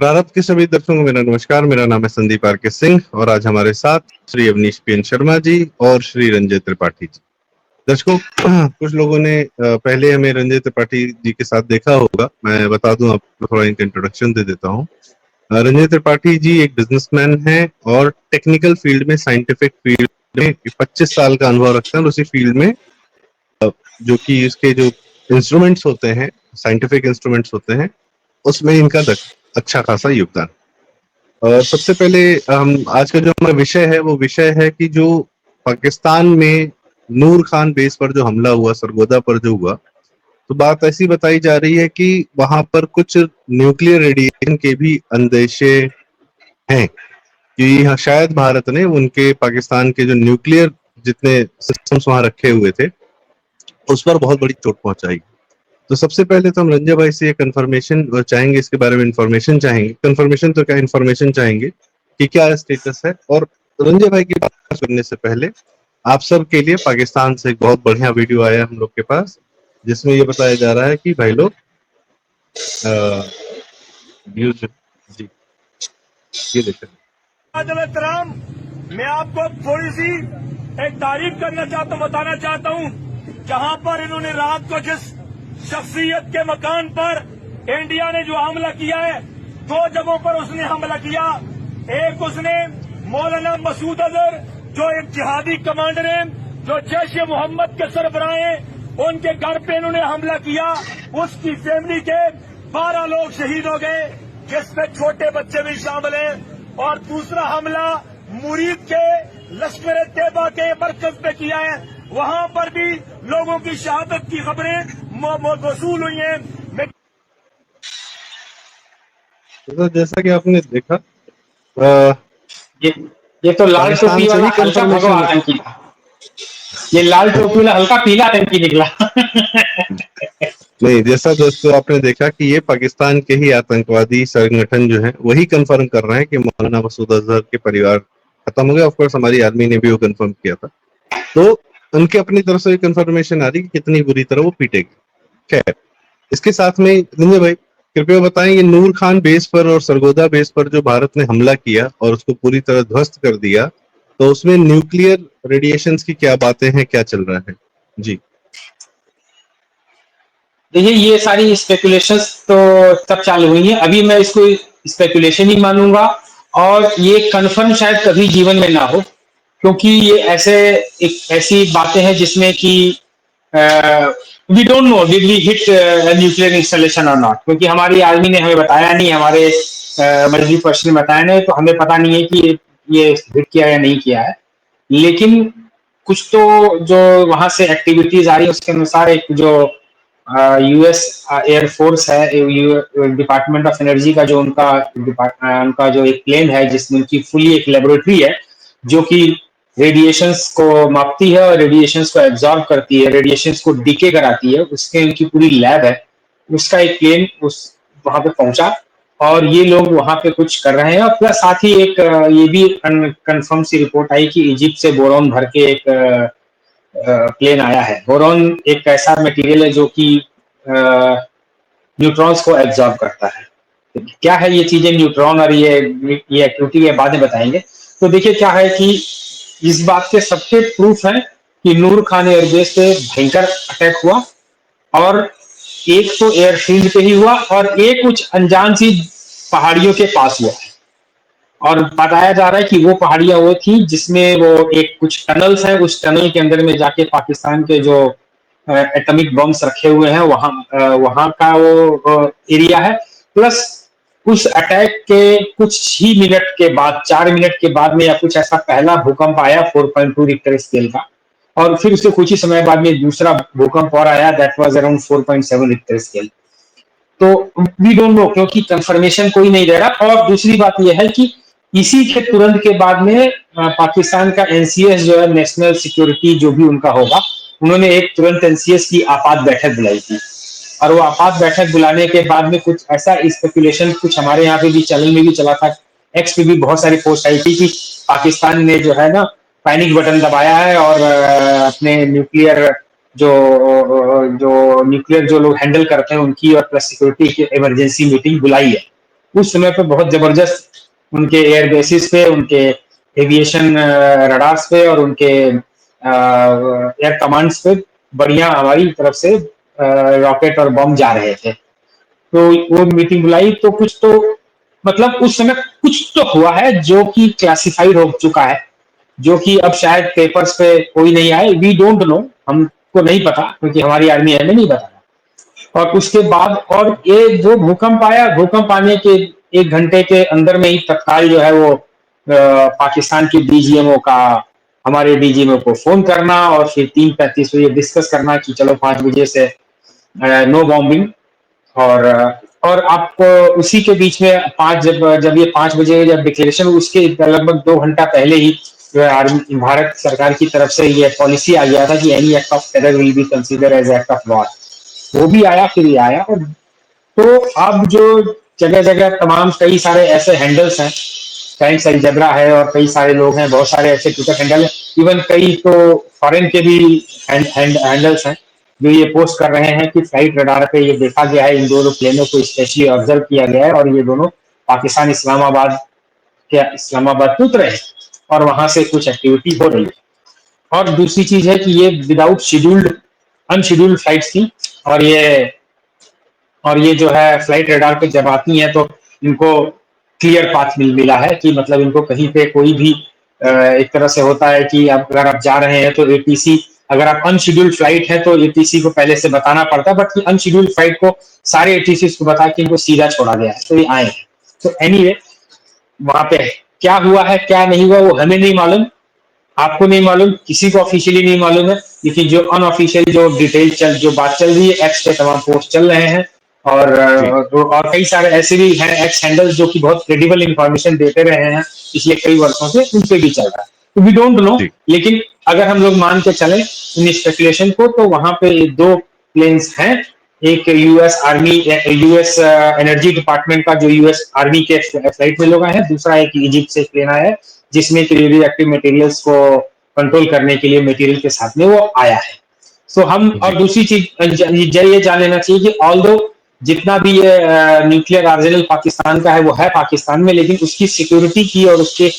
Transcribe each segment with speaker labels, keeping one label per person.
Speaker 1: प्रारंभ के सभी दर्शकों को मेरा नमस्कार। मेरा नाम है संदीप आर के सिंह और आज हमारे साथ श्री अवनीश पीएन शर्मा जी और श्री रंजय त्रिपाठी जी। दर्शकों, कुछ लोगों ने पहले हमें रंजय त्रिपाठी जी के साथ देखा होगा। मैं बता दूं, आपको थोड़ा इनका इंट्रोडक्शन दे देता हूं। रंजय त्रिपाठी जी एक बिजनेसमैन हैं और टेक्निकल फील्ड में, साइंटिफिक फील्ड में 25 साल का अनुभव रखते हैं और उसी फील्ड में जो कि इसके जो इंस्ट्रूमेंट्स होते हैं, साइंटिफिक इंस्ट्रूमेंट्स होते हैं, उसमें इनका अच्छा खासा योगदान। और सबसे पहले हम आज का जो हमारा विषय है वो विषय है कि जो पाकिस्तान में नूर खान बेस पर जो हमला हुआ, सरगोदा पर जो हुआ, तो बात ऐसी बताई जा रही है कि वहां पर कुछ न्यूक्लियर रेडिएशन के भी अंदेशे हैं कि शायद भारत ने उनके पाकिस्तान के जो न्यूक्लियर जितने सिस्टम्स वहां रखे हुए थे उस पर बहुत बड़ी चोट पहुंचाई। तो सबसे पहले तो हम रंजय भाई से कंफर्मेशन चाहेंगे, इसके बारे में इंफॉर्मेशन चाहेंगे। कंफर्मेशन तो क्या, इंफॉर्मेशन चाहेंगे कि क्या स्टेटस है। और रंजय भाई की बात करने से पहले आप सब के लिए पाकिस्तान से एक बहुत बढ़िया वीडियो आया हम लोग के पास, जिसमें ये बताया जा रहा है कि भाई लोग जी ये देखें।
Speaker 2: मैं आपको थोड़ी सी एक तारीफ करना चाहता हूँ, बताना चाहता हूँ। जहाँ पर इन्होंने रात को जिस शख्सियत के मकान पर इंडिया ने जो हमला किया है, 2 जगहों पर उसने हमला किया। एक उसने मौलाना मसूद अजहर, जो एक जिहादी कमांडर है, जो जैश ए मोहम्मद के सरबराह हैं, उनके घर पे इन्होंने हमला किया। उसकी फैमिली के 12 लोग शहीद हो गए, जिसमें छोटे बच्चे भी शामिल हैं। और दूसरा हमला मुरीद के लश्कर तैयबा के मरकज पे किया है, वहां पर भी लोगों की शहादत की खबरें मौसूल हुई हैं।
Speaker 1: तो जैसा कि आपने देखा,
Speaker 3: ये तो लाल टोपी वाला हल्का भगवा आतंकी था। ये लाल टोपी वाला हल्का पीला आतंकी निकला।
Speaker 1: नहीं, जैसा दोस्तों आपने देखा कि ये पाकिस्तान के ही आतंकवादी संगठन जो है वही कंफर्म कर रहे हैं कि मौलाना मसूद अजहर के परिवार खत्म हो गया। ऑफ कोर्स हमारी आर्मी ने भी वो कंफर्म किया था, तो उनके अपनी तरफ से कंफर्मेशन आ रही कि कितनी बुरी तरह वो पीटेगी। खैर, इसके साथ में रंजय भाई कृपया बताएं, ये नूर खान बेस पर और सरगोदा बेस पर जो भारत ने हमला किया और उसको पूरी तरह ध्वस्त कर दिया, तो उसमें न्यूक्लियर रेडिएशंस की क्या बातें हैं, क्या चल रहा है जी?
Speaker 3: देखिए, ये सारी स्पेकुलेशंस तो तब चालू हुई है। अभी मैं इसको स्पेकुलेशन ही मानूंगा और ये कंफर्म शायद कभी जीवन में ना हो, क्योंकि ये ऐसी बातें हैं जिसमें कि we don't know did we hit nuclear installation और नॉट, क्योंकि हमारी आर्मी ने हमें बताया नहीं, हमारे मिलिट्री पर्सन ने बताया नहीं, तो हमें पता नहीं है कि ये हिट किया या नहीं किया है। लेकिन कुछ तो जो वहां से एक्टिविटीज आ रही है उसके अनुसार एक जो यूएस एयरफोर्स है, डिपार्टमेंट ऑफ एनर्जी का जो उनका जो एक प्लेन है जिसमें उनकी फुली एक लेबोरेटरी है जो कि रेडिएशंस को मापती है और रेडिएशंस को एब्जॉर्ब करती है, रेडिएशंस को डीके कराती है, उसके उनकी पूरी लैब है। उसका एक प्लेन वहां पे पहुंचा और ये लोग वहां पे कुछ कर रहे हैं। और प्लस साथ ही एक ये भी कंफर्म सी रिपोर्ट आई कि इजिप्ट से बोरॉन भर के एक प्लेन आया है। बोरॉन एक ऐसा मटेरियल है जो कि न्यूट्रॉन्स को एब्जॉर्ब करता है। तो क्या है ये चीजें, न्यूट्रॉन और ये एक्टिविटी के बाद में बताएंगे। तो देखिए क्या है कि इस बात के सबके प्रूफ है कि नूर खान एयरबेस पे भयंकर अटैक हुआ, और एक तो एयरफील्ड पे ही हुआ और एक कुछ अनजान सी पहाड़ियों के पास हुआ। और बताया जा रहा है कि वो पहाड़ियां वो थी जिसमें वो एक कुछ टनल्स हैं, उस टनल के अंदर में जाके पाकिस्तान के जो एटॉमिक बम्स रखे हुए हैं वहां का वो एरिया है। प्लस उस अटैक के कुछ ही मिनट के बाद, 4 मिनट के बाद में या कुछ ऐसा, पहला भूकंप आया 4.2 रिक्टर स्केल का, और फिर उसके कुछ ही समय बाद में दूसरा भूकंप और आया, that was around 4.7 Richter scale. तो वी डोंट नो, क्योंकि कंफर्मेशन कोई नहीं दे रहा। और दूसरी बात यह है कि इसी के तुरंत के बाद में पाकिस्तान का एनसीएस जो है, नेशनल सिक्योरिटी जो भी उनका होगा, उन्होंने एक तुरंत एनसीएस की आपात बैठक बुलाई थी। और वो आपात बैठक बुलाने के बाद में कुछ ऐसा स्पेकुलेशन कुछ हमारे यहाँ पे भी चैनल में भी चला था, एक्स पे भी बहुत सारी पोस्ट आई थी कि पाकिस्तान ने जो है ना पैनिक बटन दबाया है और अपने न्यूक्लियर जो न्यूक्लियर जो लोग हैंडल करते हैं उनकी और प्लस सिक्योरिटी की इमरजेंसी मीटिंग बुलाई है। उस समय पे बहुत जबरदस्त उनके एयर बेसिस पे, उनके एविएशन रडार्स पे और उनके एयर कमांड्स पे बढ़िया हमारी तरफ से रॉकेट और बम जा रहे थे। तो वो मीटिंग बुलाई तो कुछ तो मतलब उस समय कुछ तो हुआ है जो कि क्लासिफाइड हो चुका है, जो कि अब शायद पेपर्स पे कोई नहीं आए। वी डोंट नो, हमको नहीं पता क्योंकि हमारी आर्मी हमें नहीं बताया। और उसके बाद और ये जो भूकंप आया, भूकंप आने के 1 घंटे के अंदर में ही तत्काल जो है वो पाकिस्तान के डीजीएमओ का हमारे डीजीएमओ को फोन करना और फिर 3:35 बजे डिस्कस करना कि चलो 5 बजे से नो बॉम्बिंग। और आपको उसी के बीच में जब ये 5 बजे जब डिक्लेरेशन, उसके लगभग 2 घंटा पहले ही जो है आर्मी भारत सरकार की तरफ से ये पॉलिसी आ गया था कि any act of terror will be consider as act of war. वो भी आया, फिर ये आया। और तो अब जो जगह जगह तमाम कई सारे ऐसे हैंडल्स हैं, टाइम्स अलजबरा है और कई सारे लोग हैं, बहुत सारे ऐसे ट्विटर हैंडल हैं, इवन कई तो फॉरेन के भी हैंडल्स हैं जो ये पोस्ट कर रहे हैं कि फ्लाइट रडार पे ये देखा गया है, इन दोनों प्लेनों को स्पेशली ऑब्जर्व किया गया है और ये दोनों पाकिस्तान इस्लामाबाद उतरे हैं और वहां से कुछ एक्टिविटी हो रही है। और दूसरी चीज है कि ये विदाउट शेड्यूल्ड, अनशेड्यूल्ड फ्लाइट्स थी और ये जो है फ्लाइट रडार पे जब आती हैं तो इनको क्लियर पाथ मिला है कि मतलब इनको कहीं पे कोई भी एक तरह से होता है कि अगर आप जा रहे हैं तो एटीसी, अगर आप अनशेड्यूल्ड फ्लाइट है तो एटीसी को पहले से बताना पड़ता है, बट अनशेड्यूल्ड फ्लाइट को सारे एटीसी को बता के इनको सीधा छोड़ा गया है तो ये आए हैं। तो एनीवे वहां पे क्या हुआ है क्या नहीं हुआ वो हमें नहीं मालूम, आपको नहीं मालूम, किसी को ऑफिशियली नहीं मालूम है, लेकिन जो अनऑफिशियल जो डिटेल जो बात चल रही है, एक्स पे तमाम पोस्ट चल रहे हैं और कई सारे ऐसे भी हैं एक्स हैंडल्स जो कि बहुत क्रेडिबल इंफॉर्मेशन देते रहे हैं पिछले कई वर्षों से, उन पे भी चल रहा है। तो वी डोंट नो, लेकिन अगर हम लोग मान के चलें इन स्पेकुलेशन को तो वहां पे 2 प्लेन्स हैं, एक US army, US energy department का जो यूएस आर्मी के फ्लाइट में लोग आए हैं, दूसरा एक इजिप्ट से प्लेन आया है जिसमें रेडियो एक्टिव मटेरियल्स को कंट्रोल करने के लिए मटेरियल के साथ में वो आया है। सो हम और दूसरी चीज ये जान लेना चाहिए कि ऑल्दो जितना भी ये न्यूक्लियर आर्सेनल पाकिस्तान का है वो है पाकिस्तान में, लेकिन उसकी सिक्योरिटी की और उसके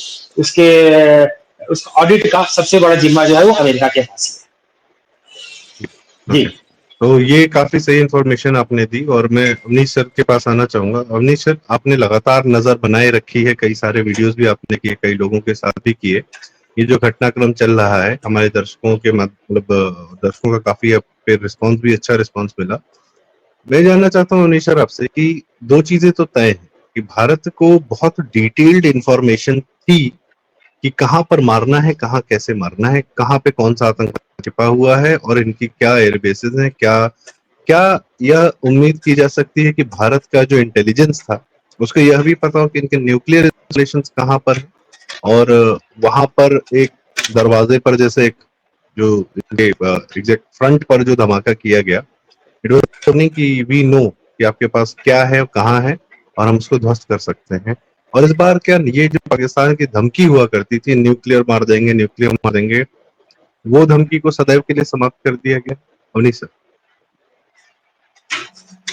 Speaker 3: ऑडिट का सबसे बड़ा जिम्मा जो है वो अमेरिका के पास है। जी
Speaker 1: तो ये काफी सही इंफॉर्मेशन आपने दी और मैं अवनीश सर के पास आना चाहूंगा। अवनीश सर, आपने लगातार नजर बनाए रखी है, कई सारे वीडियोस भी आपने किए, कई लोगों के साथ भी किए। ये जो घटनाक्रम चल रहा है हमारे दर्शकों के मतलब दर्शकों का काफी रिस्पॉन्स भी अच्छा रिस्पॉन्स मिला। मैं जानना चाहता हूँ अवनीश सर आपसे कि 2 चीजें तो तय है कि भारत को बहुत डिटेल्ड इंफॉर्मेशन थी कि कहाँ पर मारना है, कहाँ कैसे मारना है, कहाँ पे कौन सा आतंक छिपा हुआ है और इनकी क्या एयर बेसेस हैं, क्या यह उम्मीद की जा सकती है कि भारत का जो इंटेलिजेंस था उसको यह भी पता हो कि इनके न्यूक्लियर इंस्टॉलेशंस कहाँ पर है और वहां पर एक दरवाजे पर जैसे एक जो एग्जैक्ट फ्रंट पर जो धमाका किया गया, इट वाज नहीं कि वी नो कि आपके पास क्या है कहाँ है और हम उसको ध्वस्त कर सकते हैं। और इस बार क्या ये जो पाकिस्तान की धमकी हुआ करती थी न्यूक्लियर मार देंगे, वो धमकी को सदैव के लिए समाप्त कर दिया गया? अवनीश सर।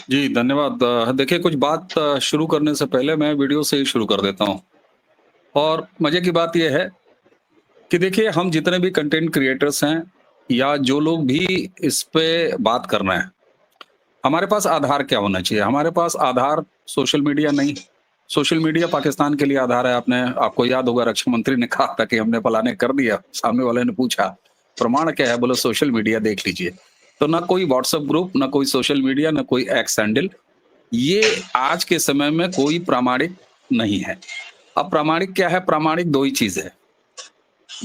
Speaker 4: जी धन्यवाद। देखिए, कुछ बात शुरू करने से पहले मैं वीडियो से ही शुरू कर देता हूं। और मजे की बात यह है कि देखिए, हम जितने भी कंटेंट क्रिएटर्स हैं या जो लोग भी इस पे बात कर रहे हैं, हमारे पास आधार क्या होना चाहिए? हमारे पास आधार सोशल मीडिया नहीं। सोशल मीडिया पाकिस्तान के लिए आधार है। आपको याद होगा रक्षा मंत्री ने कहा था कि हमने फलाने कर दिया, सामने वाले ने पूछा प्रमाण क्या है, बोले सोशल मीडिया देख लीजिए। तो ना कोई व्हाट्सएप ग्रुप, ना कोई सोशल मीडिया, ना कोई एक्स हैंडल, ये आज के समय में कोई प्रामाणिक नहीं है। अब प्रामाणिक क्या है? प्रामाणिक 2 ही चीज है,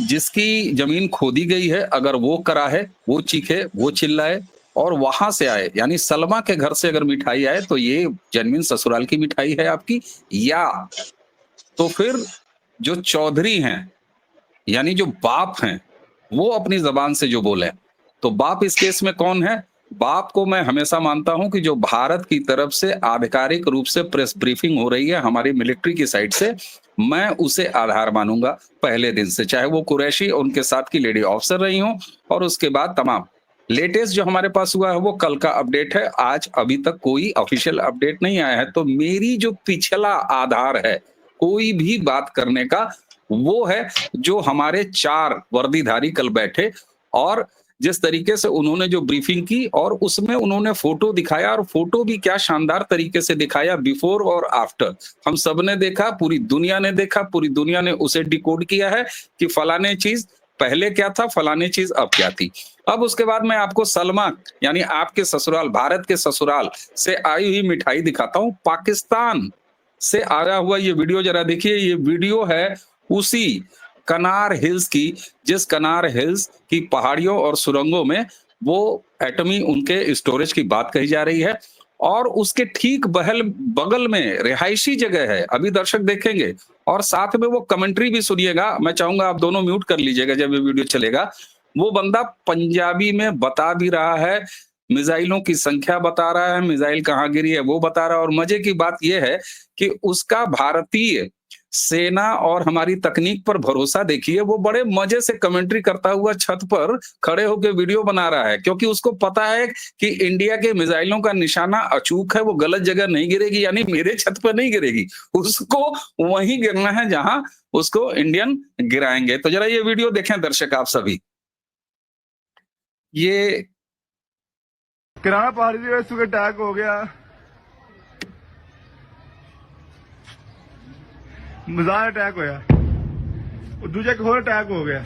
Speaker 4: जिसकी जमीन खोदी गई है, अगर वो करा है, वो चीखे, वो चिल्लाए और वहां से आए, यानी सलमा के घर से अगर मिठाई आए तो ये जेन्युइन ससुराल की मिठाई है आपकी, या तो फिर जो चौधरी हैं यानी जो बाप हैं वो अपनी जबान से जो बोले। तो बाप इस केस में कौन है? बाप को मैं हमेशा मानता हूं कि जो भारत की तरफ से आधिकारिक रूप से प्रेस ब्रीफिंग हो रही है हमारी मिलिट्री की साइड से, मैं उसे आधार मानूंगा पहले दिन से, चाहे वो कुरैशी और उनके साथ की लेडी ऑफिसर रही हो और उसके बाद तमाम। लेटेस्ट जो हमारे पास हुआ है वो कल का अपडेट है, आज अभी तक कोई ऑफिशियल अपडेट नहीं आया है। तो मेरी जो पिछला आधार है कोई भी बात करने का, वो है जो हमारे 4 वर्दीधारी कल बैठे और जिस तरीके से उन्होंने जो ब्रीफिंग की और उसमें उन्होंने फोटो दिखाया, और फोटो भी क्या शानदार तरीके से दिखाया, बिफोर और आफ्टर। हम सबने देखा, पूरी दुनिया ने देखा, पूरी दुनिया ने उसे डिकोड किया है कि फलाने चीज पहले क्या था, फलाने चीज अब क्या थी। अब उसके बाद मैं आपको सलमा यानी आपके ससुराल, भारत के ससुराल से आई हुई मिठाई दिखाता हूं। पाकिस्तान से आया हुआ ये वीडियो जरा देखिए। ये वीडियो है उसी कनार हिल्स की, जिस कनार हिल्स की पहाड़ियों और सुरंगों में वो एटमी उनके स्टोरेज की बात कही जा रही है, और उसके ठीक बगल में रिहायशी जगह है। अभी दर्शक देखेंगे और साथ में वो कमेंट्री भी सुनिएगा। मैं चाहूंगा आप दोनों म्यूट कर लीजिएगा जब ये वीडियो चलेगा। वो बंदा पंजाबी में बता भी रहा है, मिसाइलों की संख्या बता रहा है, मिसाइल कहाँ गिरी है वो बता रहा है। और मजे की बात यह है कि उसका भारतीय सेना और हमारी तकनीक पर भरोसा देखिए। वो बड़े मजे से कमेंट्री करता हुआ छत पर खड़े होकर वीडियो बना रहा है, क्योंकि उसको पता है कि इंडिया के मिसाइलों का निशाना अचूक है, वो गलत जगह नहीं गिरेगी, यानी मेरे छत पर नहीं गिरेगी, उसको वहीं गिरना है जहां उसको इंडियन गिराएंगे। तो जरा ये वीडियो देखें दर्शक आप सभी। ये
Speaker 5: किराना पहाड़ी ਦੇ ਵਿੱਚ ਅਟੈਕ ਹੋ ਗਿਆ, ਮਿਜ਼ਾਈਲ ਅਟੈਕ ਹੋਇਆ, ਉਹ ਦੂਜਾ ਇੱਕ ਹੋਰ ਅਟੈਕ ਹੋ ਗਿਆ,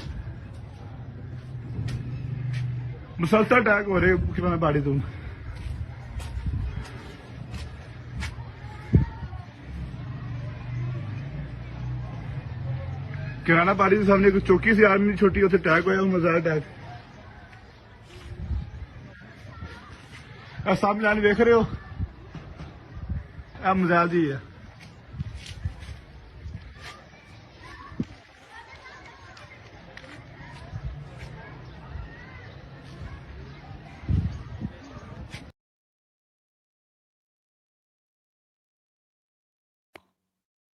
Speaker 5: ਮੁਸਲਸਲ ਅਟੈਕ ਹੋ ਰਹੇ ਕਿਰਾਨਾ ਪਹਾੜੀ ਤੋਂ। ਕਿਰਾਨਾ ਪਹਾੜੀ ਦੇ ਸਾਹਮਣੇ ਇੱਕ ਚੌਕੀ ਸੀ ਆਰਮੀ ਦੀ ਛੋਟੀ, ਉੱਥੇ ਅਟੈਕ ਹੋਇਆ, ਉਹ ਮਿਜ਼ਾਈਲ ਅਟੈਕ। ਆ ਸਾਹਮਣੇ ਆਣ ਵੇਖ ਰਹੇ ਹੋ, ਆ ਮਿਜ਼ਾਈਲ ਜੀ ਹੈ।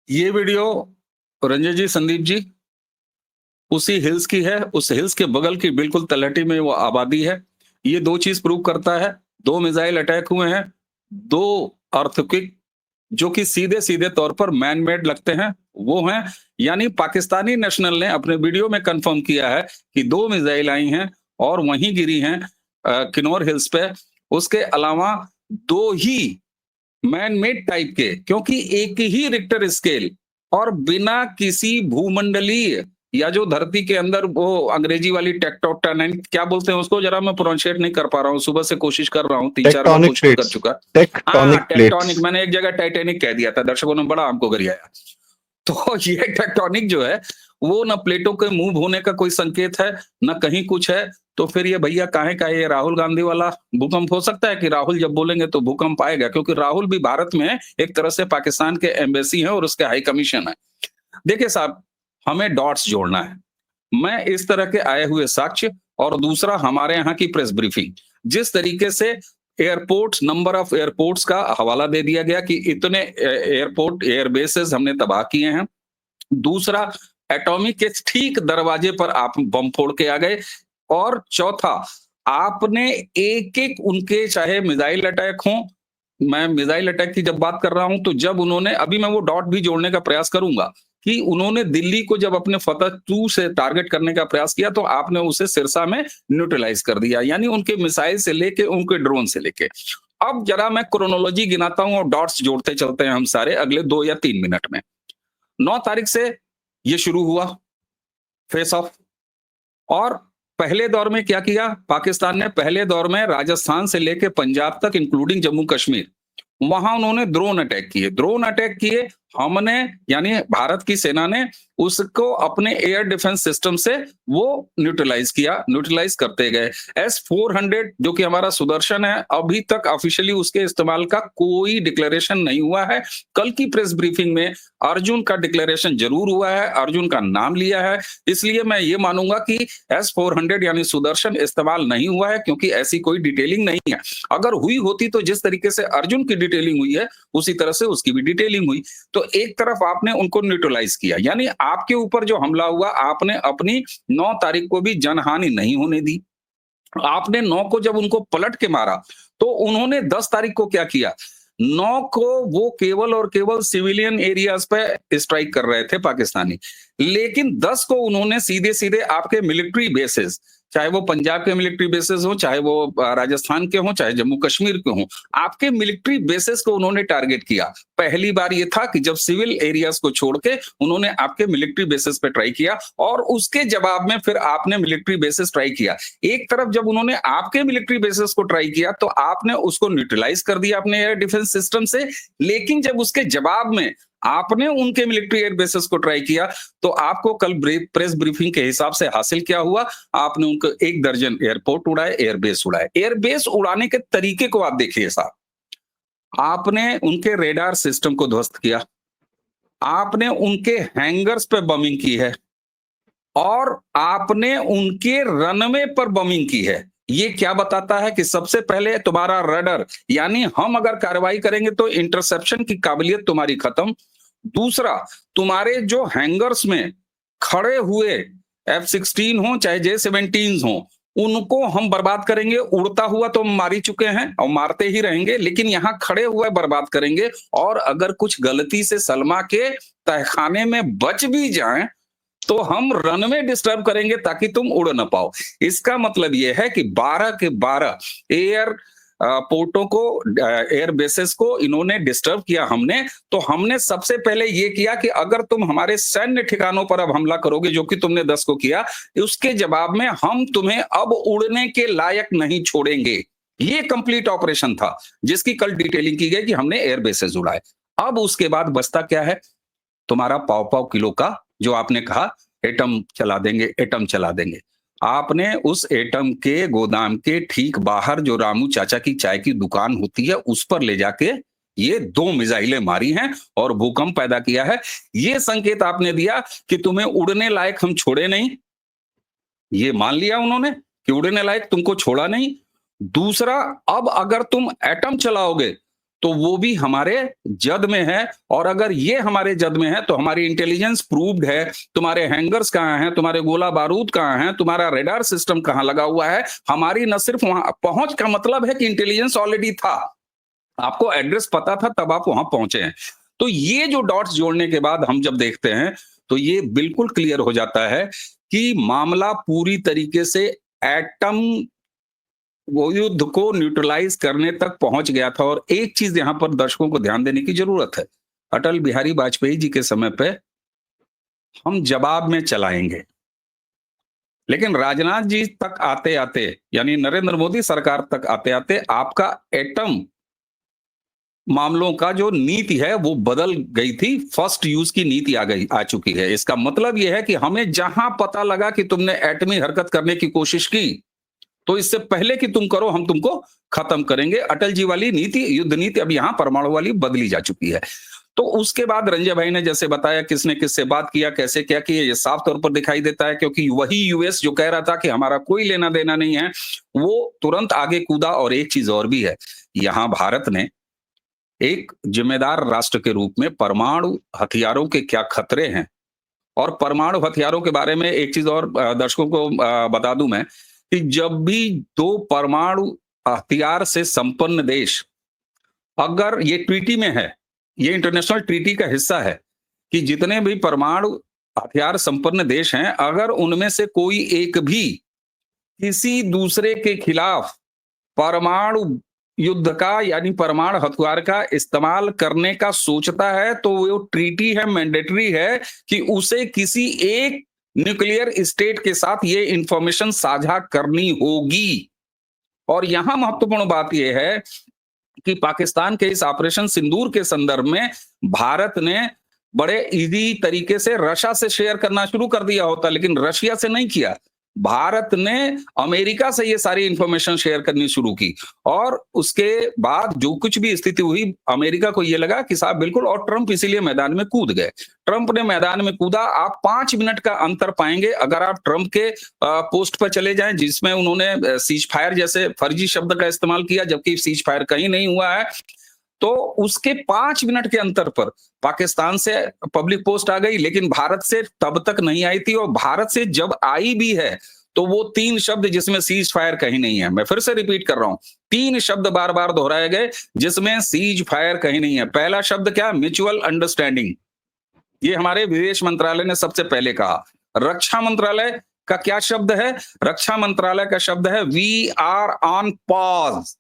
Speaker 4: ये वीडियो रंजन जी, संदीप जी, उसी हिल्स की है। उस हिल्स के बगल की बिल्कुल तलहटी में वो आबादी है। ये 2 चीज प्रूव करता है, 2 मिसाइल अटैक हुए हैं, 2 अर्थक्वेक जो कि सीधे सीधे तौर पर मैन मेड लगते हैं वो हैं। यानी पाकिस्तानी नेशनल ने अपने वीडियो में कंफर्म किया है कि 2 मिसाइल आई हैं और वहीं गिरी हैं किन्नौर हिल्स पे। उसके अलावा 2 ही मैन मेड टाइप के, क्योंकि एक ही रिक्टर स्केल और बिना किसी भूमंडलीय या जो धरती के अंदर वो अंग्रेजी वाली टेक्टोनिक क्या बोलते हैं उसको, जरा मैं प्रोनाउंशिएट नहीं कर पा रहा हूँ, सुबह से कोशिश कर रहा हूँ, 3-4 बार कोशिश कर चुका। टेक्टोनिक, मैंने एक जगह टाइटेनिक कह दिया था, दर्शकों ने बड़ा हमको गरियाया। तो ये टेक्टोनिक जो है वो न प्लेटों के मूव होने का कोई संकेत है, न कहीं कुछ है। तो फिर ये भैया काहे का ये राहुल गांधी वाला भूकंप हो सकता है कि राहुल जब बोलेंगे तो भूकंप आएगा, क्योंकि राहुल भी भारत में एक तरह से पाकिस्तान के एम्बेसी है और उसके हाई कमीशन है। देखिए साहब, हमें डॉट्स जोड़ना है। मैं इस तरह के आए हुए साक्ष्य और दूसरा हमारे यहाँ की प्रेस ब्रीफिंग, जिस तरीके से एयरपोर्ट्स, नंबर ऑफ एयरपोर्ट्स का हवाला दे दिया गया कि इतने एयरपोर्ट, एयरबेसेस हमने तबाह किए हैं। दूसरा, एटॉमिक के ठीक दरवाजे पर आप बम फोड़ के आ गए। और चौथा, आपने एक एक उनके, चाहे मिसाइल अटैक हो, मैं मिसाइल अटैक की जब बात कर रहा हूं तो जब उन्होंने, अभी मैं वो डॉट भी जोड़ने का प्रयास करूंगा कि उन्होंने दिल्ली को जब अपने फतह 2 से टारगेट करने का प्रयास किया तो आपने उसे सिरसा में न्यूट्रलाइज कर दिया, यानी उनके मिसाइल से लेके उनके ड्रोन से लेके। अब जरा मैं क्रोनोलॉजी गिनाता हूं और डॉट्स जोड़ते चलते हैं हम सारे अगले 2 या 3 मिनट में। 9 तारीख से ये शुरू हुआ फेस ऑफ, और पहले दौर में क्या किया पाकिस्तान ने? पहले दौर में राजस्थान से लेके पंजाब तक इंक्लूडिंग जम्मू कश्मीर, वहां उन्होंने ड्रोन अटैक किए। ड्रोन अटैक किए हमने, यानी भारत की सेना ने उसको अपने एयर डिफेंस सिस्टम से वो न्यूट्रलाइज किया, न्यूट्रलाइज करते गए। S-400 जो कि हमारा सुदर्शन है, अभी तक ऑफिशियली उसके इस्तेमाल का कोई डिक्लेरेशन नहीं हुआ है। कल की प्रेस ब्रीफिंग में अर्जुन का डिक्लेरेशन जरूर हुआ है, अर्जुन का नाम लिया है, इसलिए मैं ये मानूंगा कि S-400 यानी सुदर्शन इस्तेमाल नहीं हुआ है, क्योंकि ऐसी कोई डिटेलिंग नहीं है। अगर हुई होती तो जिस तरीके से अर्जुन की डिटेलिंग हुई है उसी तरह से उसकी भी डिटेलिंग हुई। तो एक तरफ आपने उनको न्यूट्रलाइज किया, यानी आपके ऊपर जो हमला हुआ आपने अपनी 9 तारीख को भी जनहानि नहीं होने दी। आपने 9 को जब उनको पलट के मारा तो उन्होंने 10 तारीख को क्या किया, 9 को वो केवल और केवल सिविलियन एरियाज पे स्ट्राइक कर रहे थे पाकिस्तानी, लेकिन 10 को उन्होंने सीधे सीधे आपके मिलिट्री बेसिस, चाहे वो पंजाब के मिलिट्री बेसिस हो, चाहे वो राजस्थान के हो, चाहे जम्मू कश्मीर के हो, आपके मिलिट्री बेसिस को उन्होंने टारगेट किया। पहली बार ये था कि जब सिविल एरियाज को छोड़ के उन्होंने आपके मिलिट्री बेसिस पे ट्राई किया, और उसके जवाब में फिर आपने मिलिट्री बेसिस ट्राई किया। एक तरफ जब उन्होंने आपके मिलिट्री बेसिस को ट्राई किया तो आपने उसको न्यूट्रलाइज कर दिया अपने एयर डिफेंस सिस्टम से, लेकिन जब उसके जवाब में आपने उनके मिलिट्री एयर बेसिस को ट्राई किया तो आपको कल प्रेस ब्रीफिंग के हिसाब से हासिल क्या हुआ, आपने उनको 1 दर्जन एयरपोर्ट उड़ाए, एयरबेस उड़ाए। एयरबेस उड़ाने के तरीके को आप देखिए साहब, आपने उनके रेडार सिस्टम को ध्वस्त किया, आपने उनके हैंगर्स पे बमिंग की है, और आपने उनके रनवे पर बमिंग की है। ये क्या बताता है कि सबसे पहले तुम्हारा रडर, यानी हम अगर कार्रवाई करेंगे तो इंटरसेप्शन की काबिलियत तुम्हारी खत्म। दूसरा, तुम्हारे जो हैंगर्स में खड़े हुए F-16 हो चाहे J-17 हो, उनको हम बर्बाद करेंगे। उड़ता हुआ तो हम मार ही चुके हैं और मारते ही रहेंगे, लेकिन यहां खड़े हुए बर्बाद करेंगे। और अगर कुछ गलती से सलमा के तहखाने में बच भी जाएं तो हम रनवे डिस्टर्ब करेंगे ताकि तुम उड़ ना पाओ। इसका मतलब यह है कि 12 के 12 एयर पोर्टों को, एयर बेसेस को इन्होंने डिस्टर्ब किया। तो हमने सबसे पहले ये किया कि अगर तुम हमारे सैन्य ठिकानों पर अब हमला करोगे, जो कि तुमने 10 को किया, उसके जवाब में हम तुम्हें अब उड़ने के लायक नहीं छोड़ेंगे। ये कंप्लीट ऑपरेशन था जिसकी कल डिटेलिंग की गई कि हमने एयर बेसेस उड़ाए। अब उसके बाद बचता क्या है, तुम्हारा पाव किलो का, जो आपने कहा एटम चला देंगे, एटम चला देंगे। आपने उस एटम के गोदाम के ठीक बाहर जो रामू चाचा की चाय की दुकान होती है उस पर ले जाके ये 2 मिसाइलें मारी हैं और भूकंप पैदा किया है। ये संकेत आपने दिया कि तुम्हें उड़ने लायक हम छोड़े नहीं, ये मान लिया उन्होंने कि उड़ने लायक तुमको छोड़ा नहीं। दूसरा, अब अगर तुम एटम चलाओगे तो वो भी हमारे जद में है, और अगर ये हमारे जद में है तो हमारी इंटेलिजेंस प्रूव्ड है। तुम्हारे हैंगर्स कहां हैं, तुम्हारे गोला बारूद कहां हैं, तुम्हारा रेडार सिस्टम कहां लगा हुआ है। हमारी न सिर्फ वहां पहुंच का मतलब है कि इंटेलिजेंस ऑलरेडी था, आपको एड्रेस पता था, तब आप वहां पहुंचे हैं। तो ये जो डॉट्स जोड़ने के बाद हम जब देखते हैं तो ये बिल्कुल क्लियर हो जाता है कि मामला पूरी तरीके से एटम वो युद्ध को न्यूट्रलाइज करने तक पहुंच गया था। और एक चीज यहां पर दर्शकों को ध्यान देने की जरूरत है, अटल बिहारी वाजपेयी जी के समय पे हम जवाब में चलाएंगे, लेकिन राजनाथ जी तक आते आते, यानी नरेंद्र मोदी सरकार तक आते आते, आपका एटम मामलों का जो नीति है वो बदल गई थी। फर्स्ट यूज की नीति आ चुकी है। इसका मतलब यह है कि हमें जहां पता लगा कि तुमने एटमी हरकत करने की कोशिश की, तो इससे पहले कि तुम करो हम तुमको खत्म करेंगे। अटल जी वाली नीति, युद्ध नीति, अब यहां परमाणु वाली बदली जा चुकी है। तो उसके बाद रंजय भाई ने जैसे बताया किसने किससे बात किया, कैसे क्या किया, ये साफ तौर पर दिखाई देता है, क्योंकि वही यूएस जो कह रहा था कि हमारा कोई लेना देना नहीं है, वो तुरंत आगे कूदा। और एक चीज और भी है, यहां भारत ने एक जिम्मेदार राष्ट्र के रूप में परमाणु हथियारों के क्या खतरे हैं, और परमाणु हथियारों के बारे में एक चीज और दर्शकों को बता दूं मैं, कि जब भी 2 परमाणु हथियार से संपन्न देश, अगर ये ट्रीटी में है, ये इंटरनेशनल ट्रीटी का हिस्सा है कि जितने भी परमाणु हथियार संपन्न देश हैं, अगर उनमें से कोई एक भी किसी दूसरे के खिलाफ परमाणु युद्ध का, यानी परमाणु हथियार का इस्तेमाल करने का सोचता है, तो वो ट्रीटी है, मैंडेटरी है कि उसे किसी एक न्यूक्लियर स्टेट के साथ ये इंफॉर्मेशन साझा करनी होगी। और यहां महत्वपूर्ण बात यह है कि पाकिस्तान के इस ऑपरेशन सिंदूर के संदर्भ में भारत ने बड़े इजी तरीके से रशिया से शेयर करना शुरू कर दिया होता, लेकिन रशिया से नहीं किया। भारत ने अमेरिका से ये सारी इंफॉर्मेशन शेयर करनी शुरू की, और उसके बाद जो कुछ भी स्थिति हुई, अमेरिका को ये लगा कि साहब बिल्कुल, और ट्रंप इसीलिए मैदान में कूद गए। ट्रंप ने मैदान में कूदा। आप 5 मिनट का अंतर पाएंगे अगर आप ट्रंप के पोस्ट पर चले जाएं, जिसमें उन्होंने सीज फायर जैसे फर्जी शब्द का इस्तेमाल किया, जबकि सीज फायर कहीं नहीं हुआ है। तो उसके 5 मिनट के अंतर पर पाकिस्तान से पब्लिक पोस्ट आ गई, लेकिन भारत से तब तक नहीं आई थी। और भारत से जब आई भी है तो वो 3 शब्द जिसमें सीज फायर कहीं नहीं है, मैं फिर से रिपीट कर रहा हूं, 3 शब्द बार बार दोहराए गए जिसमें सीज फायर कहीं नहीं है। पहला शब्द क्या? म्यूचुअल अंडरस्टैंडिंग, ये हमारे विदेश मंत्रालय ने सबसे पहले कहा। रक्षा मंत्रालय का क्या शब्द है? रक्षा मंत्रालय का शब्द है वी आर ऑन पॉज,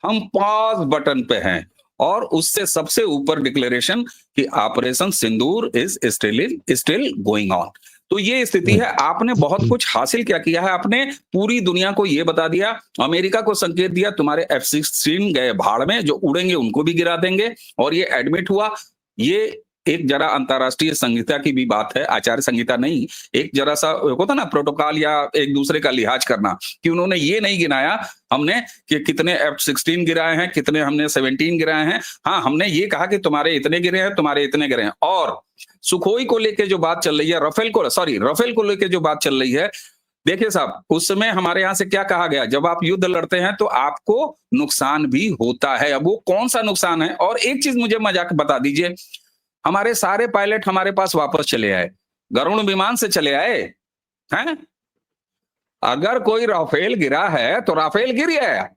Speaker 4: हम पॉज बटन पे हैं। और उससे सबसे ऊपर डिक्लेरेशन कि operation Sindoor is still going on. तो ये स्थिति है। आपने बहुत कुछ हासिल क्या किया है, आपने पूरी दुनिया को ये बता दिया, अमेरिका को संकेत दिया तुम्हारे F-16 गए भाड़ में, जो उड़ेंगे उनको भी गिरा देंगे, और ये एडमिट हुआ। ये एक जरा अंतरराष्ट्रीय संहिता की भी बात है, आचार संहिता नहीं, एक जरा सा होता ना प्रोटोकॉल या एक दूसरे का लिहाज करना, कि उन्होंने ये नहीं गिनाया हमने कि कितने F-16 गिराए हैं, कितने हमने 17 गिराए हैं। हाँ, हमने ये कहा कि तुम्हारे इतने गिरे हैं, तुम्हारे इतने गिरे हैं। और सुखोई को लेके जो बात चल रही है, राफेल को लेके जो बात चल रही है, देखिए साहब, उस समय हमारे यहां से क्या कहा गया, जब आप युद्ध लड़ते हैं तो आपको नुकसान भी होता है। अब वो कौन सा नुकसान है? और एक चीज मुझे मजाक बता दीजिए, हमारे सारे पायलट हमारे पास वापस चले आए, गरुड़ विमान से चले आए हैं। अगर कोई राफेल गिरा है तो राफेल गिर गया,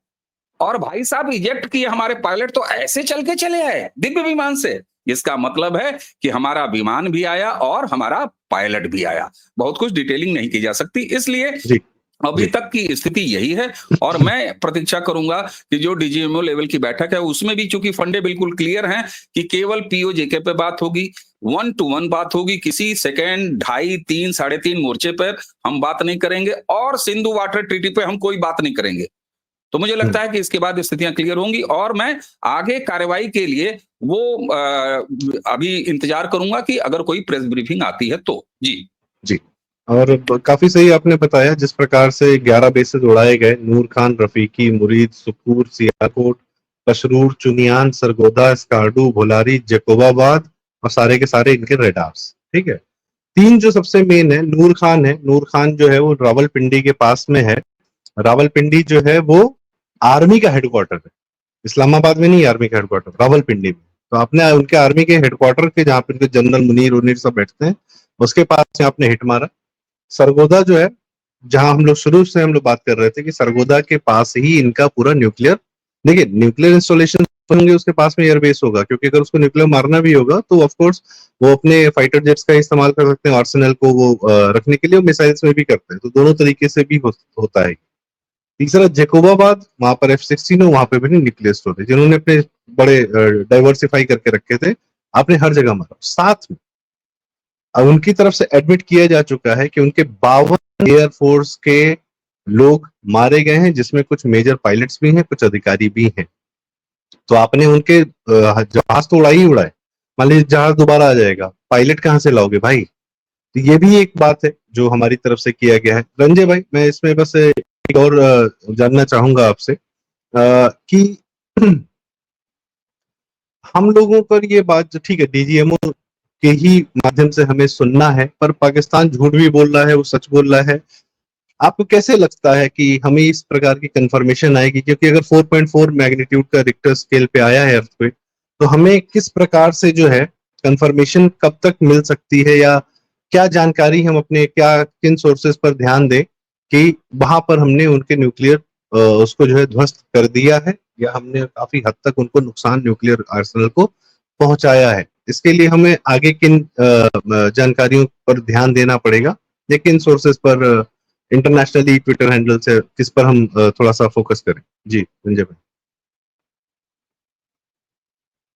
Speaker 4: और भाई साहब इजेक्ट किए हमारे पायलट तो ऐसे चल के चले आए दिव्य विमान से। इसका मतलब है कि हमारा विमान भी आया और हमारा पायलट भी आया। बहुत कुछ डिटेलिंग नहीं की जा सकती, इसलिए अभी तक की स्थिति यही है। और मैं प्रतीक्षा करूंगा कि जो डीजीएमओ लेवल की बैठक है उसमें भी, चूंकि फंडे बिल्कुल क्लियर हैं कि केवल पीओजेके पे बात होगी, 1-to-1 बात होगी, किसी सेकेंड 2.5, 3, 3.5 मोर्चे पर हम बात नहीं करेंगे, और सिंधु वाटर ट्रीटी पे हम कोई बात नहीं करेंगे। तो मुझे लगता है कि इसके बाद स्थितियां क्लियर होंगी, और मैं आगे कार्रवाई के लिए वो अभी इंतजार करूंगा कि अगर कोई प्रेस ब्रीफिंग आती है तो। जी।
Speaker 1: और काफी सही आपने बताया, जिस प्रकार से 11 बेसेस उड़ाए गए, नूर खान, रफीकी, मुरीद, सुकूर, सियालकोट, पशरूर, चुनियान, सरगोदा, स्कार्डू, भोलारी, जकोबाबाद, और सारे के सारे इनके रेडार्स। ठीक है, 3 जो सबसे मेन है, नूर खान है। नूर खान जो है वो रावलपिंडी के पास में है। रावलपिंडी जो है वो आर्मी का हेडक्वार्टर है, इस्लामाबाद में नहीं, आर्मी का हेडक्वार्टर रावलपिंडी में। तो आपने उनके आर्मी के हेडक्वार्टर के, जहाँ पे जनरल मुनीर सब बैठते हैं, उसके पास से आपने हिट मारा। सरगोदा जो है, जहां हम लोग शुरू से बात कर रहे थे कि सरगोदा के पास ही इनका पूरा न्यूक्लियर, देखिए न्यूक्लियर इंस्टॉलेशन होंगे, उसके पास में एयरबेस होगा, क्योंकि अगर उसको न्यूक्लियर मारना भी होगा तो ऑफ कोर्स वो अपने फाइटर जेट्स का इस्तेमाल कर सकते हैं, आर्सेनल को वो रखने के लिए, मिसाइल्स में भी करते हैं, तो दोनों तरीके से भी होता है। तीसरा जकोबाबाद, वहां पर F-16 है, वहां पे भी न्यूक्लियर स्टोरेज, जिन्होंने अपने बड़े डाइवर्सिफाई करके रखे थे, आपने हर जगह मारा। साथ में अब उनकी तरफ से एडमिट किया जा चुका है कि उनके 52 एयरफोर्स के लोग मारे गए हैं, जिसमें कुछ मेजर पायलट्स भी हैं, कुछ अधिकारी भी हैं। तो आपने उनके जहाज तो उड़ाए, मान लीजिए जहाज दोबारा आ जाएगा, पायलट कहाँ से लाओगे भाई? तो ये भी एक बात है जो हमारी तरफ से किया गया है। रंजय भाई, मैं इसमें बस एक और जानना चाहूंगा आपसे कि हम लोगों पर ये बात, ठीक है, डीजीएमओ के ही माध्यम से हमें सुनना है, पर पाकिस्तान झूठ भी बोल रहा है, वो सच बोल रहा है। आपको कैसे लगता है कि हमें इस प्रकार की कंफर्मेशन आएगी? क्योंकि अगर 4.4 मैग्नीट्यूड का रिक्टर स्केल पे आया है अर्थक्वेक, तो हमें किस प्रकार से जो है कंफर्मेशन कब तक मिल सकती है, या क्या जानकारी हम अपने किन सोर्सेज पर ध्यान दें कि वहां पर हमने उनके न्यूक्लियर उसको जो है ध्वस्त कर दिया है, या हमने काफी हद तक उनको नुकसान न्यूक्लियर आर्सेनल को पहुंचाया है? इसके लिए हमें आगे किन जानकारियों पर ध्यान देना पड़ेगा, लेकिन सोर्सेज पर, इंटरनेशनली, ट्विटर हैंडल से, किस पर हम थोड़ा सा फोकस करें? जी संजय भाई,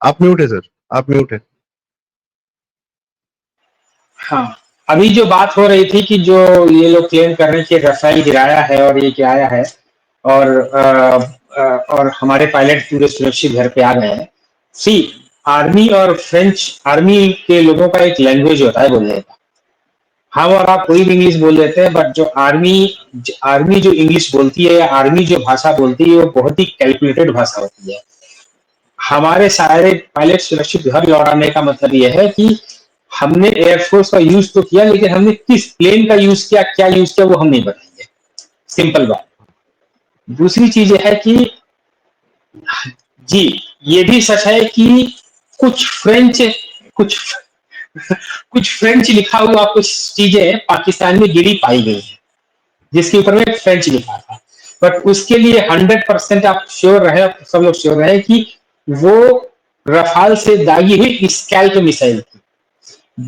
Speaker 1: आप म्यूट है सर, आप म्यूट है।
Speaker 3: हाँ, अभी जो बात हो रही थी कि जो ये लोग क्लेम कर रहे हैं कि राफेल गिराया है और ये गिराया है, और हमारे पायलट पूरे सुरक्षित घर पे आ गए हैं। सी, आर्मी और फ्रेंच आर्मी के लोगों का एक लैंग्वेज होता है बोलने का। हम और आप कोई भी इंग्लिश बोल लेते हैं, बट जो आर्मी जो इंग्लिश बोलती है, या आर्मी जो भाषा बोलती है, वो बहुत ही कैलकुलेटेड भाषा होती है। हमारे सारे पायलट सुरक्षित घर लौटाने का मतलब यह है कि हमने एयरफोर्स का यूज तो किया, लेकिन हमने किस प्लेन का यूज किया, क्या यूज किया, वो हम नहीं बताएंगे। सिंपल बात। दूसरी चीज है कि जी, ये भी सच है कि कुछ फ्रेंच लिखा हुआ कुछ चीजें पाकिस्तान में गिरी पाई गई है। जिसके ऊपर में फ्रेंच लिखा था। बट उसके लिए 100% आप श्योर रहे, सब लोग श्योर रहे कि वो रफाल से दागी हुई स्कैल्प मिसाइल थी।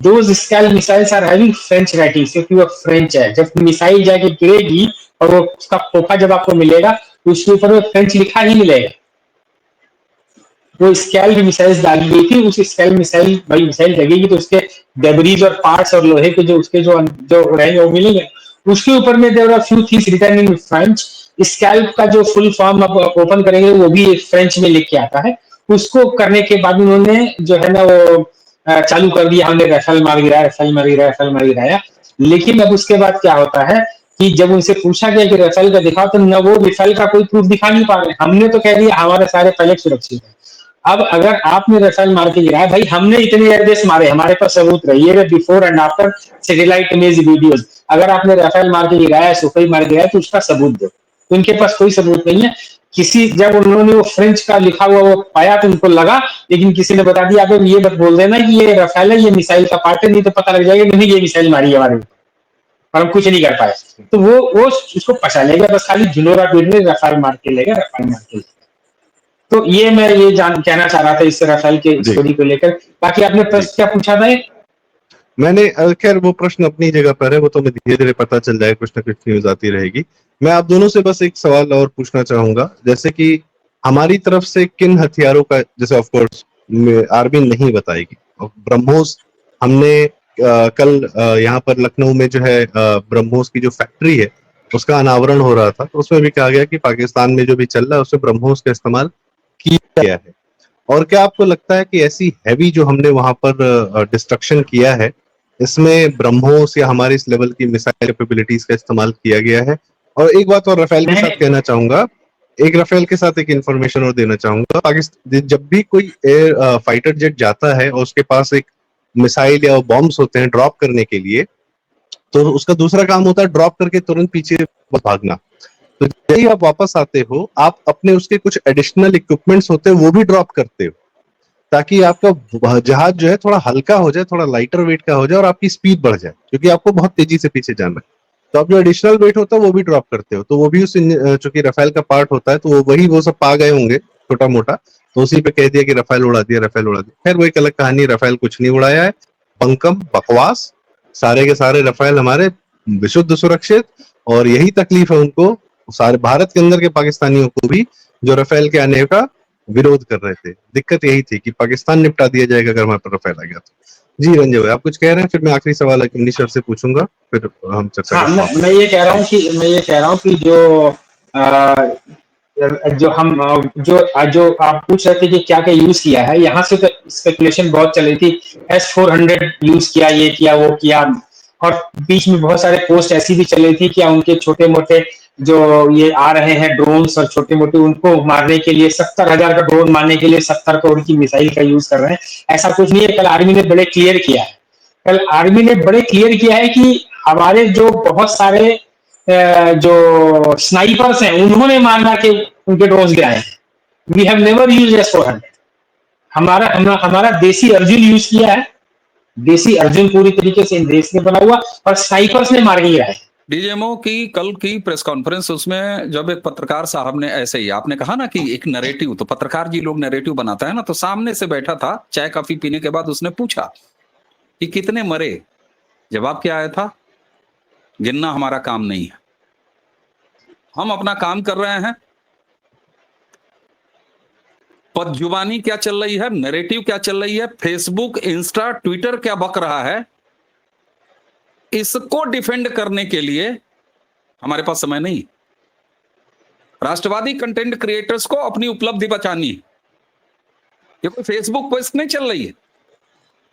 Speaker 3: Those scalp missiles are having French writing, क्योंकि वो फ्रेंच है। जब मिसाइल जाके गिरेगी और वो उसका खोखा जब आपको मिलेगा तो उसके ऊपर में फ्रेंच लिखा ही मिलेगा। वो स्कैल्प मिसाइल्स डाली गई थी, उस स्कैल्प मिसाइल भाई मिसाइल लगेगी तो उसके डेब्रीज और पार्ट्स और लोहे के जो उसके जो रहेंगे वो मिलेंगे। उसके ऊपर में there are few things written in French. Scalp का जो फुल फॉर्म आप ओपन करेंगे वो भी फ्रेंच में लिख के आता है। उसको करने के बाद उन्होंने जो है ना वो चालू कर दिया, हमने राफेल मार गिराया, राफेल मार गिराया, राफेल मार गिराया। लेकिन अब उसके बाद क्या होता है कि जब उनसे पूछा गया कि राफेल का दिखाओ, तो न वो राफेल का कोई प्रूफ दिखा नहीं पा रहे। हमने तो कह दिया हमारे सारे पायलट सुरक्षित है। अब अगर आपने राफेल मार के गिराया, भाई हमने इतने एयरबेस मारे, हमारे पास सबूत रही before and after satellite image videos. अगर आपने राफेल मार के गिराया, सुखोई मार के गिराया, तो उसका सबूत दो। तो उनके पास कोई सबूत नहीं है। किसी जब उन्होंने वो फ्रेंच का लिखा हुआ वो पाया तो उनको लगा, लेकिन किसी ने बता दिया आप ये मत बोल देना कि ये राफेल है, ये मिसाइल का पार्ट है, नहीं तो पता लग जाएगा नहीं ये मिसाइल मारी है हमारे ऊपर, और हम कुछ नहीं कर पाए। तो वो उसको पचा लेगा, बस खाली झुनोरा पीट में राफेल मार के लेगा, राफेल मार के। तो ये मैं ये कहना चाह रहा था इस राफेल के स्टोरी को लेकर। बाकी आपने प्रश्न क्या पूछा था?
Speaker 1: मैंने खैर वो प्रश्न अपनी जगह पर है, वो तो मैं धीरे धीरे पता चल जाए, कुछ ना कुछ न्यूज आती रहेगी। मैं आप दोनों से बस एक सवाल और पूछना चाहूंगा, जैसे कि हमारी तरफ से किन हथियारों का, जैसे ऑफ कोर्स आर्मी नहीं बताएगी, ब्रह्मोस हमने कल यहाँ पर लखनऊ में जो है ब्रह्मोस की जो फैक्ट्री है उसका अनावरण हो रहा था, तो उसमें भी कहा गया कि पाकिस्तान में जो भी चल रहा है उसमें ब्रह्मोस का इस्तेमाल किया गया है। और क्या आपको लगता है कि ऐसी हैवी जो हमने वहां पर डिस्ट्रक्शन किया है, इसमें ब्रह्मोस या हमारे इस लेवल की मिसाइल कैपेबिलिटीज का इस्तेमाल किया गया है? और एक बात और राफेल के साथ कहना चाहूंगा, एक राफेल के साथ एक इंफॉर्मेशन और देना चाहूंगा। पाकिस्तान जब भी कोई एयर फाइटर जेट जाता है और उसके पास एक मिसाइल या बॉम्ब्स होते हैं ड्रॉप करने के लिए, तो उसका दूसरा काम होता है ड्रॉप करके तुरंत पीछे भागना। तो जब ही आप वापस आते हो, आप अपने उसके कुछ एडिशनल इक्विपमेंट्स होते हैं वो भी ड्रॉप करते हो, ताकि आपका जहाज जो है थोड़ा हल्का हो जाए, थोड़ा लाइटर वेट का हो जाए और आपकी स्पीड बढ़ जाए, क्योंकि आपको बहुत तेजी से पीछे जाना है। तो आप जो एडिशनल वेट होता है वो भी ड्रॉप करते हो, तो वो भी उस चूंकि राफेल का पार्ट होता है, तो वो वही वो सब पा गए होंगे छोटा मोटा, तो उसी पे कह दिया कि राफेल उड़ा दिया, राफेल उड़ा दिया। खैर वो एक अलग कहानी, राफेल कुछ नहीं उड़ाया है, बंकम बकवास, सारे के सारे राफेल हमारे विशुद्ध सुरक्षित। और यही तकलीफ है उनको, सारे भारत के अंदर के पाकिस्तानियों को भी, जो राफेल के आने का विरोध कर रहे थे। दिक्कत यही थी कि पाकिस्तान निपटा दिया जाएगा अगर हमारे पर राफेल आ गया तो। जी रंजय भाई, आप कुछ कह रहे हैं? फिर मैं आखिरी सवाल अग्निशर से पूछूंगा, फिर हम चर्चा
Speaker 3: हाँ, मैं ये कह रहा हूँ कि जो हम जो आप पूछ रहे थे कि क्या क्या यूज किया है, यहाँ से तो स्पेकुलेशन बहुत चल रही थी, S-400 यूज किया, ये किया, वो किया। और बीच में बहुत सारे पोस्ट ऐसी भी चल रही थी कि उनके छोटे मोटे जो ये आ रहे हैं ड्रोन्स और छोटे मोटे, उनको मारने के लिए 70,000 का ड्रोन मारने के लिए 70 करोड़ की मिसाइल का यूज कर रहे हैं। ऐसा कुछ नहीं है। कल आर्मी ने बड़े क्लियर किया है, कि हमारे जो बहुत सारे जो स्नाइपर्स हैं उन्होंने मार के उनके ड्रोन्स गिराए। We have never used S-400। हमारा देसी अर्जुन यूज किया है, देसी अर्जुन पूरी तरीके से देश में बना हुआ, और स्नाइपर्स ने मार के गिराए।
Speaker 4: डीजीएमओ की कल की प्रेस कॉन्फ्रेंस, उसमें जब एक पत्रकार साहब ने ऐसे ही, आपने कहा ना कि एक नैरेटिव, तो पत्रकार जी लोग नैरेटिव बनाता है ना, तो सामने से बैठा था, चाय कॉफी पीने के बाद उसने पूछा कि कितने मरे। जवाब क्या आया था? गिनना हमारा काम नहीं है, हम अपना काम कर रहे हैं। पदजुबानी क्या चल रही है, नैरेटिव क्या चल रही है, फेसबुक, इंस्टा, ट्विटर क्या बक रहा है, इसको डिफेंड करने के लिए हमारे पास समय नहीं। राष्ट्रवादी कंटेंट क्रिएटर्स को अपनी उपलब्धि बचानी है। ये कोई फेसबुक पोस्ट नहीं चल रही है,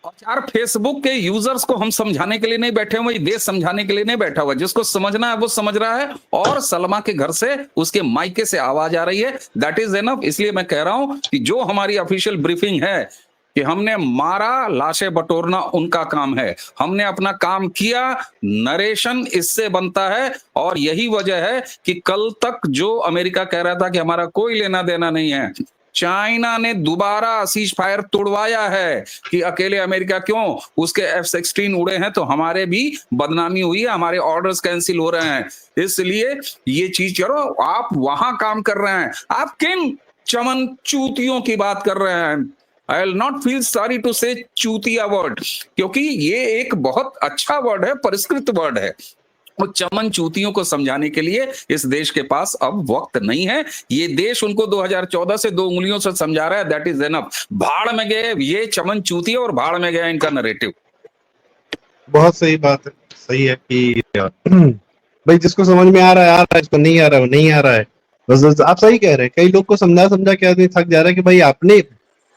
Speaker 4: और 4 फेसबुक के यूजर्स को हम समझाने के लिए नहीं बैठे हुए, देश समझाने के लिए नहीं बैठा हुआ। जिसको समझना है वो समझ रहा है, और सलमा के घर से, उसके मायके से आवाज आ रही है, दैट इज एनफ। इसलिए मैं कह रहा हूं कि जो हमारी ऑफिशियल ब्रीफिंग है कि हमने मारा, लाशें बटोरना उनका काम है, हमने अपना काम किया, नरेशन इससे बनता है। और यही वजह है कि कल तक जो अमेरिका कह रहा था कि हमारा कोई लेना देना नहीं है, चाइना ने दोबारा सीज फायर तोड़वाया है कि अकेले अमेरिका क्यों, उसके F-16 उड़े हैं तो हमारे भी बदनामी हुई है, हमारे ऑर्डर्स कैंसिल हो रहे हैं, इसलिए ये चीज करो। आप वहां काम कर रहे हैं, आप किन चमन चूतियों की बात कर रहे हैं? I will not feel sorry to say चूतिया वर्ड, क्योंकि ये एक बहुत अच्छा वर्ड है, परिष्कृत वर्ड है। और चमन चूतियों को समझाने के लिए इस देश के पास अब वक्त नहीं है। ये देश उनको 2014 से 2 उंगलियों से समझा रहा है, दैट इज एनफ। भाड़ में गए ये चमन चूतिया और भाड़ में गया इनका नरेटिव।
Speaker 1: बहुत सही बात है, सही है कि भाई जिसको समझ में आ रहा है, जिसको नहीं आ रहा है वो नहीं आ रहा है। बस आप सही कह रहे हैं, कई लोग को समझा के आदमी थक जा रहा है कि भाई आपने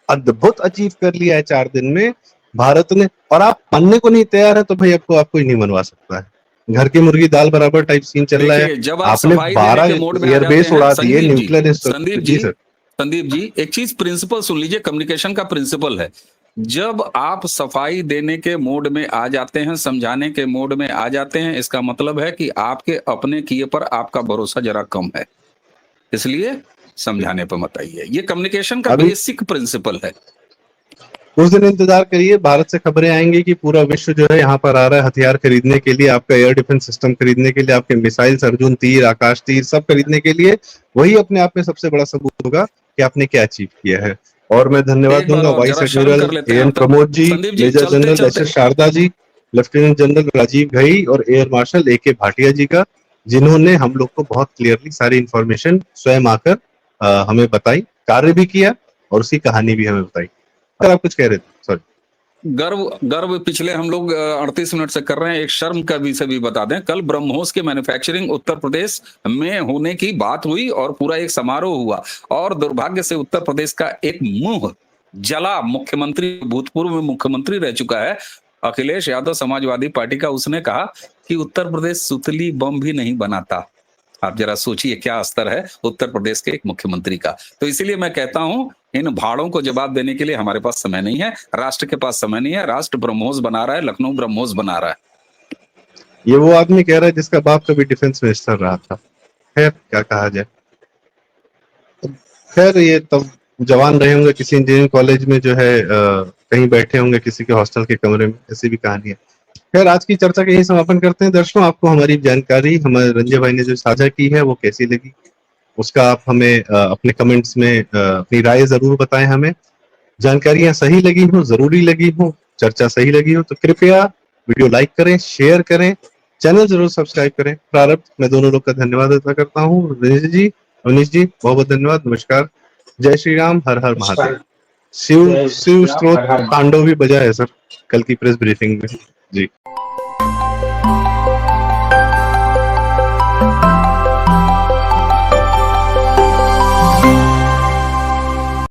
Speaker 1: अद्भुत अचीव कर लिया है 4 दिन में भारत ने, और आप मानने को नहीं तैयार है, तो भाई आपको कोई नहीं मनवा सकता है। घर की मुर्गी दाल बराबर टाइप सीन चल रहा है।
Speaker 4: जब
Speaker 1: आपने 12 एयरबेस उड़ा दिए, न्यूक्लियर।
Speaker 4: संदीप जी एक चीज प्रिंसिपल सुन लीजिए, कम्युनिकेशन का प्रिंसिपल है, जब आप सफाई देने के मोड में आ जाते हैं, समझाने के मोड में आ जाते हैं, इसका मतलब है कि आपके अपने किए पर आपका भरोसा जरा कम है, इसलिए समझाने पर मत आइए। ये कम्युनिकेशन का बेसिक प्रिंसिपल है।
Speaker 1: कुछ दिन इंतजार करिए, भारत से खबरें आएंगी कि पूरा विश्व जो है यहाँ पर आ रहा है हथियार खरीदने के लिए, आपका एयर डिफेंस सिस्टम खरीदने के लिए, आपके मिसाइल, अर्जुन तीर, आकाश तीर सब खरीदने के लिए। वही अपने आप में सबसे बड़ा सबूत होगा कि आपने क्या अचीव किया है। और मैं धन्यवाद दूंगा vice admiral AN Pramod ji, major general S S Sharda ji, lieutenant general Rajiv Ghai और air marshal AK Bhatia ji का, जिन्होंने हम लोग को बहुत क्लियरली सारी इंफॉर्मेशन स्वयं आकर हमें बताई, कार्य भी किया और उसकी कहानी भी हमें बताई। अगर आप कुछ कह रहे थे, सॉरी।
Speaker 4: गर्व पिछले हम लोग 38 मिनट से कर रहे हैं। एक शर्म का विषय भी बता दें, कल ब्रह्मोस के मैन्युफैक्चरिंग उत्तर प्रदेश में होने की बात हुई और पूरा एक समारोह हुआ, और दुर्भाग्य से उत्तर प्रदेश का एक मुंह जला मुख्यमंत्री, भूतपूर्व मुख्यमंत्री रह चुका है अखिलेश यादव समाजवादी पार्टी का, उसने कहा कि उत्तर प्रदेश सुतली बम भी नहीं बनाता। आप जरा सोचिए क्या स्तर है उत्तर प्रदेश के एक मुख्यमंत्री का। तो इसीलिए मैं कहता हूं, इन भाड़ों को जवाब देने के लिए हमारे पास समय नहीं है, राष्ट्र के पास समय नहीं है। राष्ट्र ब्रह्मोस बना रहा है, लखनऊ ब्रह्मोस बना रहा है।
Speaker 1: ये वो आदमी कह रहा है जिसका बाप कभी डिफेंस मिनिस्टर रहा था। खैर क्या कहा जाए, खैर ये तब जवान रहे होंगे किसी इंजीनियरिंग कॉलेज में, जो है कहीं बैठे होंगे किसी के हॉस्टल के कमरे में, ऐसी भी कहानी है। खैर आज की चर्चा का यही समापन करते हैं। दर्शकों, आपको हमारी जानकारी हमारे रंजय भाई ने जो साझा की है वो कैसी लगी, उसका आप हमें अपने कमेंट्स में अपनी राय जरूर बताएं। हमें जानकारियां सही लगी हो, जरूरी लगी हो, चर्चा सही लगी हो तो कृपया वीडियो लाइक करें, शेयर करें, चैनल जरूर सब्सक्राइब करें। प्रारब्ध, मैं दोनों लोग का धन्यवाद अदा करता हूँ। रंजय जी, अवनीश जी, बहुत बहुत धन्यवाद। नमस्कार, जय श्री राम, हर हर महादेव। शिव स्त्रोत तांडव भी बजा है सर कल की प्रेस ब्रीफिंग में।